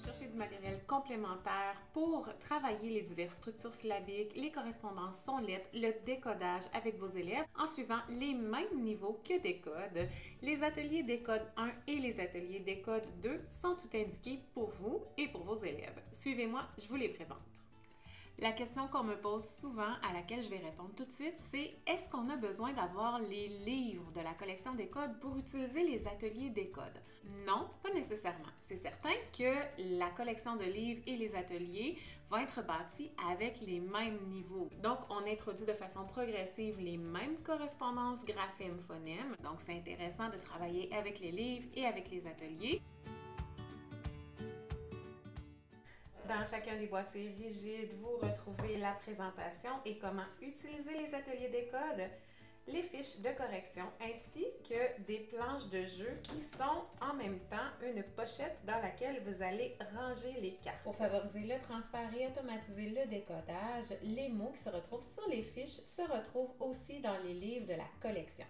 chercher du matériel complémentaire pour travailler les diverses structures syllabiques, les correspondances son-lettres, le décodage avec vos élèves en suivant les mêmes niveaux que Décode. Les ateliers Décode 1 et les ateliers Décode 2 sont tout indiqués pour vous et pour vos élèves. Suivez-moi, je vous les présente. La question qu'on me pose souvent, à laquelle je vais répondre tout de suite, c'est est-ce qu'on a besoin d'avoir les livres de la collection Décode pour utiliser les ateliers Décode? Non, pas nécessairement. C'est certain que la collection de livres et les ateliers vont être bâtis avec les mêmes niveaux. Donc, on introduit de façon progressive les mêmes correspondances graphèmes phonèmes. Donc, c'est intéressant de travailler avec les livres et avec les ateliers. Dans chacun des boîtiers rigides, vous retrouvez la présentation et comment utiliser les ateliers Décode, les fiches de correction ainsi que des planches de jeu qui sont en même temps une pochette dans laquelle vous allez ranger les cartes. Pour favoriser le transfert et automatiser le décodage, les mots qui se retrouvent sur les fiches se retrouvent aussi dans les livres de la collection.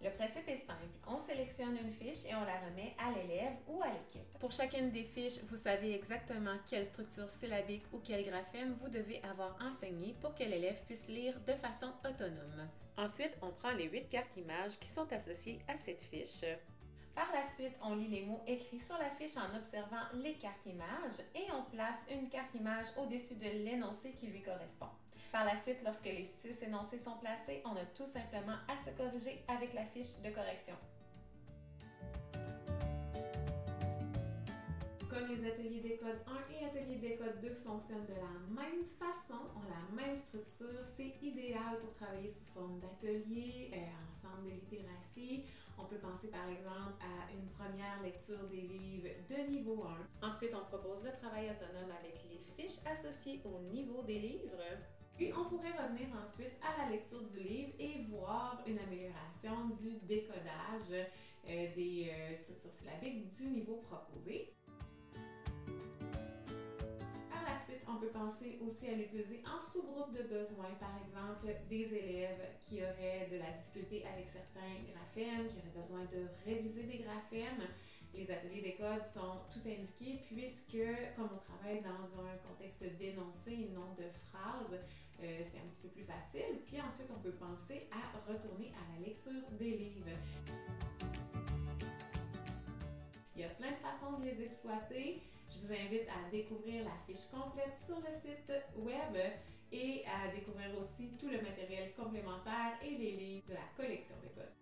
Le principe est simple, on sélectionne une fiche et on la remet à l'élève ou à l'équipe. Pour chacune des fiches, vous savez exactement quelle structure syllabique ou quel graphème vous devez avoir enseigné pour que l'élève puisse lire de façon autonome. Ensuite, on prend les 8 cartes images qui sont associées à cette fiche. Par la suite, on lit les mots écrits sur la fiche en observant les cartes images et on place une carte image au-dessus de l'énoncé qui lui correspond. Par la suite, lorsque les 6 énoncés sont placés, on a tout simplement à se corriger avec la fiche de correction. Comme les ateliers Décode 1 et ateliers Décode 2 fonctionnent de la même façon, ont la même structure, c'est idéal pour travailler sous forme d'atelier, ensemble de littératie. On peut penser par exemple à une première lecture des livres de niveau 1. Ensuite, on propose le travail autonome avec les fiches associées au niveau des livres. Puis, on pourrait revenir ensuite à la lecture du livre et voir une amélioration du décodage des structures syllabiques du niveau proposé. Ensuite, on peut penser aussi à l'utiliser en sous-groupe de besoins, par exemple des élèves qui auraient de la difficulté avec certains graphèmes, qui auraient besoin de réviser des graphèmes. Les ateliers Décode sont tout indiqués puisque, comme on travaille dans un contexte d'énoncé et non de phrase, c'est un petit peu plus facile. Puis ensuite, on peut penser à retourner à la lecture des livres. Il y a plein de façons de les exploiter. Je vous invite à découvrir la fiche complète sur le site web et à découvrir aussi tout le matériel complémentaire et les livres de la collection Décode.